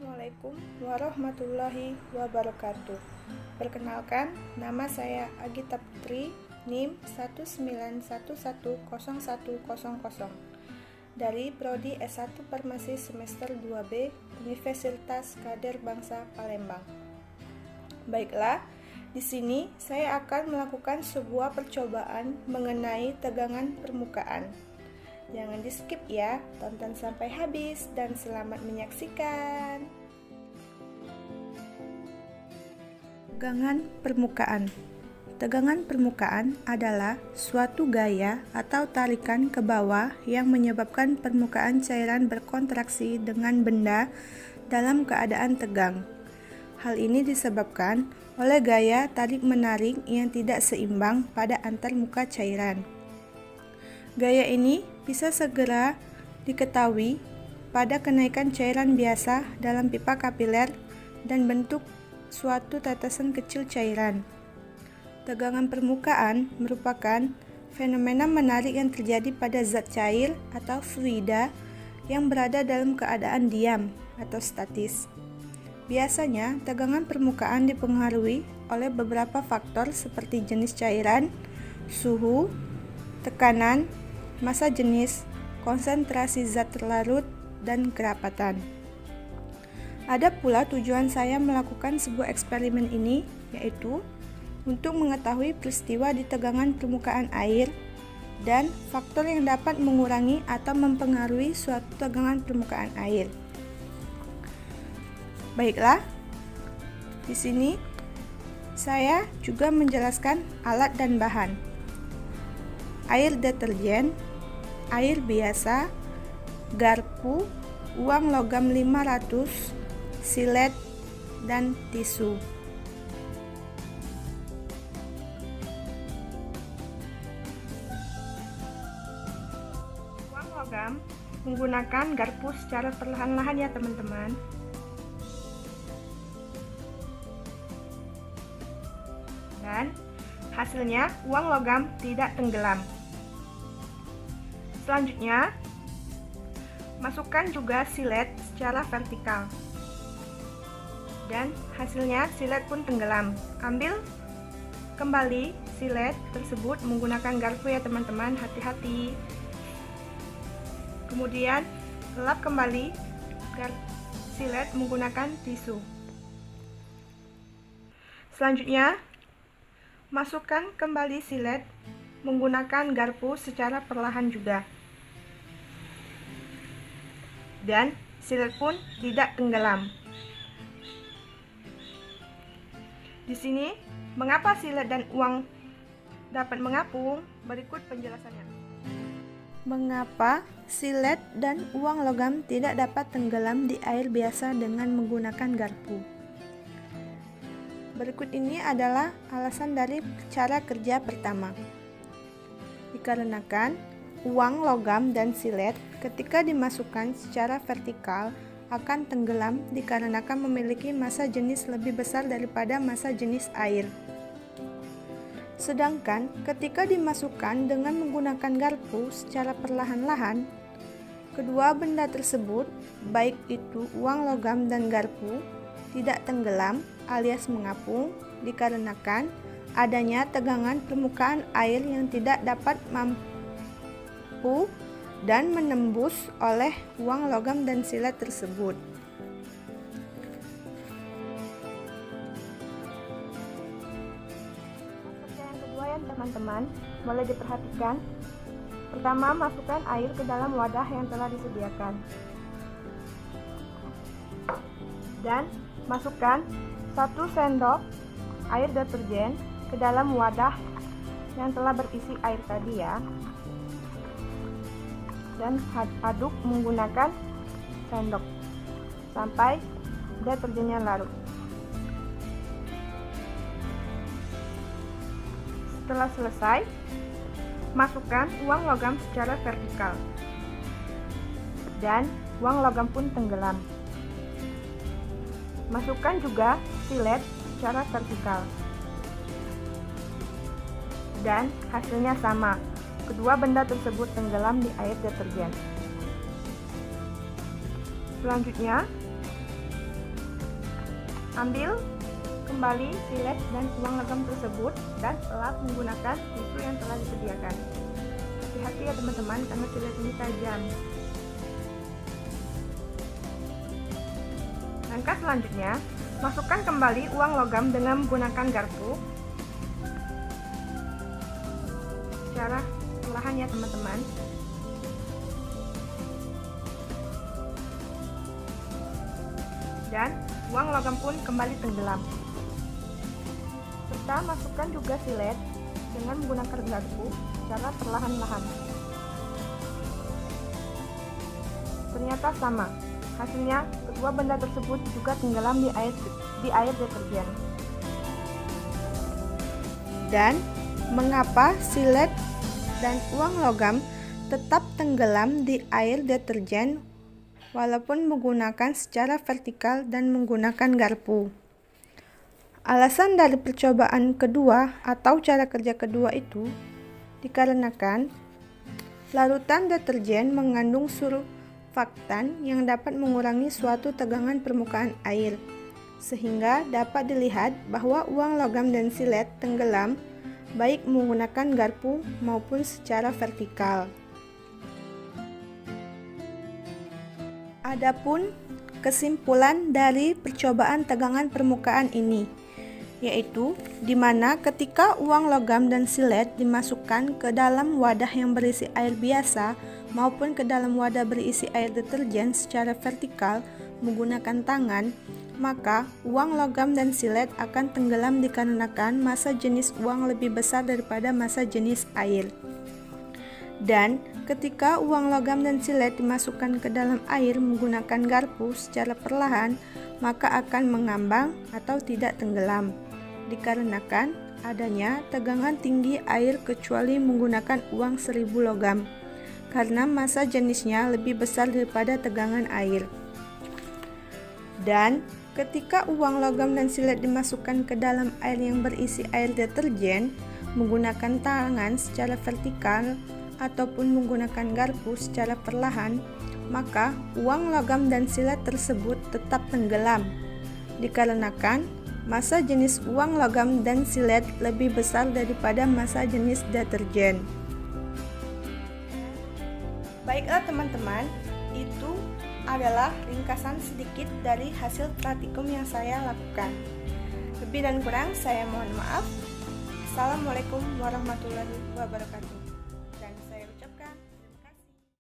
Assalamualaikum warahmatullahi wabarakatuh. Perkenalkan, nama saya Agita Putri, NIM 191101000 dari Prodi S1 Farmasi semester 2B Universitas Kader Bangsa Palembang. Baiklah, di sini saya akan melakukan sebuah percobaan mengenai tegangan permukaan. Jangan di-skip ya, tonton sampai habis dan selamat menyaksikan. Tegangan permukaan. Tegangan permukaan adalah suatu gaya atau tarikan ke bawah yang menyebabkan permukaan cairan berkontraksi dengan benda dalam keadaan tegang. Hal ini disebabkan oleh gaya tarik-menarik yang tidak seimbang pada antar muka cairan. Gaya ini bisa segera diketahui pada kenaikan cairan biasa dalam pipa kapiler dan bentuk suatu tetesan kecil cairan. Tegangan permukaan merupakan fenomena menarik yang terjadi pada zat cair atau fluida yang berada dalam keadaan diam atau statis. Biasanya, tegangan permukaan dipengaruhi oleh beberapa faktor seperti jenis cairan, suhu, tekanan, massa jenis, konsentrasi zat terlarut, dan kerapatan. Ada pula tujuan saya melakukan sebuah eksperimen ini, yaitu untuk mengetahui peristiwa di tegangan permukaan air dan faktor yang dapat mengurangi atau mempengaruhi suatu tegangan permukaan air. Baiklah, di sini saya juga menjelaskan alat dan bahan. Air deterjen, air biasa, garpu, uang logam 500, silet, dan tisu. Uang logam menggunakan garpu secara perlahan-lahan ya teman-teman. Dan hasilnya uang logam tidak tenggelam. Selanjutnya, masukkan juga silet secara vertikal. Dan hasilnya silet pun tenggelam. Ambil kembali silet tersebut menggunakan garpu ya teman-teman, hati-hati. Kemudian, lap kembali silet menggunakan tisu. Selanjutnya, masukkan kembali silet menggunakan garpu secara perlahan juga. Dan silet pun tidak tenggelam. Di sini, mengapa silet dan uang dapat mengapung? Berikut penjelasannya. Mengapa silet dan uang logam tidak dapat tenggelam di air biasa dengan menggunakan garpu? Berikut ini adalah alasan dari cara kerja pertama. Dikarenakan uang logam dan silet ketika dimasukkan secara vertikal akan tenggelam dikarenakan memiliki massa jenis lebih besar daripada massa jenis air. Sedangkan ketika dimasukkan dengan menggunakan garpu secara perlahan-lahan, kedua benda tersebut, baik itu uang logam dan garpu, tidak tenggelam alias mengapung dikarenakan adanya tegangan permukaan air yang tidak dapat mampu dan menembus oleh uang logam dan silet tersebut. Yang kedua ya teman-teman, boleh diperhatikan. Pertama, masukkan air ke dalam wadah yang telah disediakan. Dan masukkan 1 sendok air deterjen ke dalam wadah yang telah berisi air tadi ya. Dan aduk menggunakan sendok sampai deterjennya larut. Setelah selesai, masukkan uang logam secara vertikal dan uang logam pun tenggelam. Masukkan juga silet secara vertikal dan hasilnya sama. Kedua benda tersebut tenggelam di air deterjen. Selanjutnya, Ambil kembali silet dan uang logam tersebut dan lap menggunakan tisu yang telah disediakan. Hati-hati ya teman-teman, karena silet ini tajam. Langkah selanjutnya, masukkan kembali uang logam dengan menggunakan garpu secara perlahan ya teman-teman. Dan uang logam pun kembali tenggelam. Serta masukkan juga silet dengan menggunakan garpu secara perlahan-lahan. Ternyata sama. Hasilnya, kedua benda tersebut juga tenggelam di air deterjen. Dan mengapa silet dan uang logam tetap tenggelam di air deterjen walaupun menggunakan secara vertikal dan menggunakan garpu? Alasan dari percobaan kedua atau cara kerja kedua itu dikarenakan larutan deterjen mengandung surfaktan yang dapat mengurangi suatu tegangan permukaan air, sehingga dapat dilihat bahwa uang logam dan silet tenggelam baik menggunakan garpu maupun secara vertikal. Adapun kesimpulan dari percobaan tegangan permukaan ini, yaitu di mana ketika uang logam dan silet dimasukkan ke dalam wadah yang berisi air biasa maupun ke dalam wadah berisi air deterjen secara vertikal menggunakan tangan, maka uang logam dan silet akan tenggelam dikarenakan massa jenis uang lebih besar daripada massa jenis air. Dan ketika uang logam dan silet dimasukkan ke dalam air menggunakan garpu secara perlahan, maka akan mengambang atau tidak tenggelam dikarenakan adanya tegangan tinggi air kecuali menggunakan uang 1000 logam karena massa jenisnya lebih besar daripada tegangan air. Dan ketika uang logam dan silet dimasukkan ke dalam air yang berisi air deterjen menggunakan tangan secara vertikal ataupun menggunakan garpu secara perlahan, maka uang logam dan silet tersebut tetap tenggelam dikarenakan massa jenis uang logam dan silet lebih besar daripada massa jenis deterjen. Baiklah teman-teman, itu adalah ringkasan sedikit dari hasil praktikum yang saya lakukan. Lebih dan kurang saya mohon maaf. Assalamualaikum warahmatullahi wabarakatuh.